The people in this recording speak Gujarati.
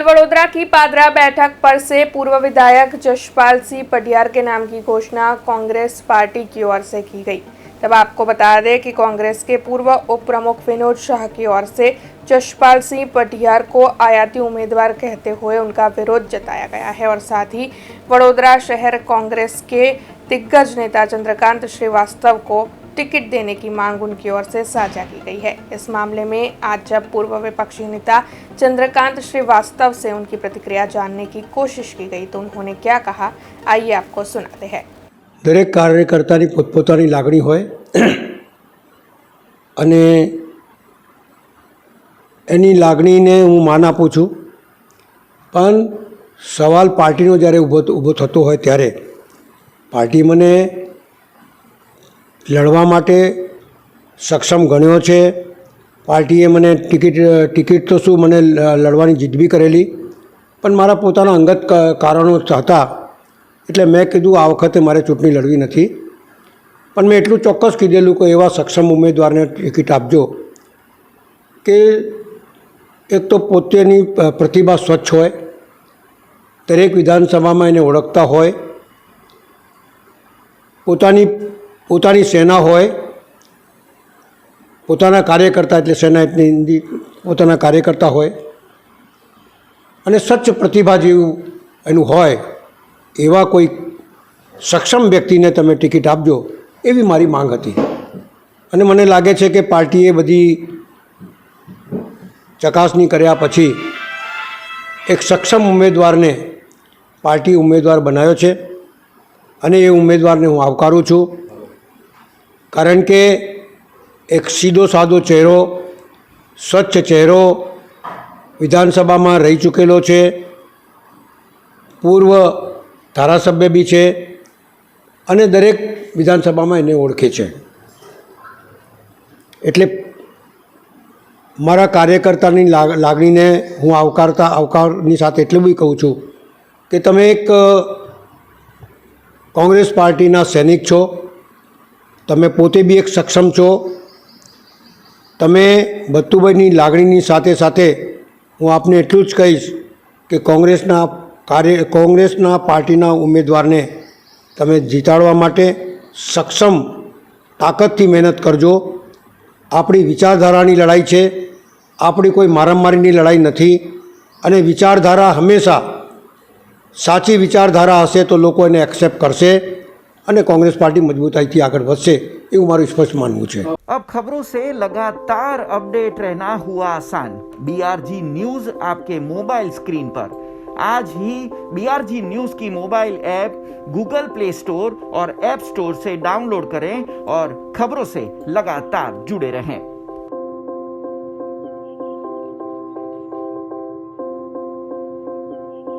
कल वडोदरा की पादरा बैठक पर से पूर्व विधायक जशपाल सिंह पटियार के नाम की घोषणा कांग्रेस पार्टी की ओर से की गई। तब आपको बता दें कि कांग्रेस के पूर्व उप प्रमुख विनोद शाह की ओर से जशपाल सिंह पटियार को आयाती उम्मीदवार कहते हुए उनका विरोध जताया गया है और साथ ही वडोदरा शहर कांग्रेस के दिग्गज नेता चंद्रकांत श्रीवास्तव को टिकट देने की मांग उनकी ओर से साझा की गई है। इस मामले में आज जब पूर्व विपक्षी नेता चंद्रकांत श्रीवास्तव से उनकी प्रतिक्रिया जानने की कोशिश की गई तो उन्होंने क्या कहा, आइए आपको सुनाते हैं। दरेक कार्यकर्तानी पोतपोतानी लागणी होय अने एनी लागणीने हूँ मान आपું છું, પણ સવાલ પાર્ટીનો જ્યારે ઊભો થતો હોય ત્યારે પાર્ટી મને લડવા માટે સક્ષમ ગણ્યો છે। પાર્ટીએ મને ટિકિટ તો શું મને લડવાની જીદ બી કરેલી, પણ મારા પોતાના અંગત કારણો હતા એટલે મેં કીધું આ વખતે મારે ચૂંટણી લડવી નથી। પણ મેં એટલું ચોક્કસ કીધેલું કે એવા સક્ષમ ઉમેદવારને ટિકિટ આપજો કે એક તો પોતેની પ્રતિભા સ્વચ્છ હોય, દરેક વિધાનસભામાં એને ઓળખતા હોય, પોતાની સેના હોય, પોતાના કાર્યકર્તા એટલે સેના એટલે હિન્દી પોતાના કાર્યકર્તા હોય અને સ્વચ્છ પ્રતિભા જેવું એનું હોય એવા કોઈ સક્ષમ વ્યક્તિને તમે ટિકિટ આપજો એવી મારી માંગ હતી। અને મને લાગે છે કે પાર્ટીએ બધી ચકાસણી કર્યા પછી એક સક્ષમ ઉમેદવારને પાર્ટી ઉમેદવાર બનાવ્યો છે અને એ ઉમેદવારને હું આવકારું છું। કારણ કે એક સીધો સાદો ચહેરો, સ્વચ્છ ચહેરો, વિધાનસભામાં રહી ચૂકેલો છે, પૂર્વ ધારાસભ્ય બી છે અને દરેક વિધાનસભામાં એને ઓળખે છે। એટલે મારા કાર્યકર્તાની લાગણીને હું આવકારની સાથે એટલું બી કહું છું કે તમે એક કોંગ્રેસ પાર્ટીના સૈનિક છો, તમે પોતે બી એક સક્ષમ છો। તમે બતુભાઈની લાગણીની સાથે સાથે હું આપને એટલું જ કહીશ કે કોંગ્રેસના પાર્ટીના ઉમેદવારને તમે જીતાડવા માટે સક્ષમ તાકાતથી મહેનત કરજો। આપણી વિચારધારાની લડાઈ છે, આપણી કોઈ મારામારીની લડાઈ નથી અને વિચારધારા હંમેશા સાચી વિચારધારા હશે તો લોકો એને એક્સેપ્ટ કરશે અને कांग्रेस पार्टी मजबूताई आगे बढ़े એવું મારું સ્પષ્ટ માનવું છે। अब खबरों से लगातार अपडेट रहना हुआ आसान। BRG न्यूज आपके मोबाइल स्क्रीन पर आज ही BRG न्यूज की mobile app Google play store और ऐप स्टोर से डाउनलोड करें और खबरों से लगातार जुड़े रहें।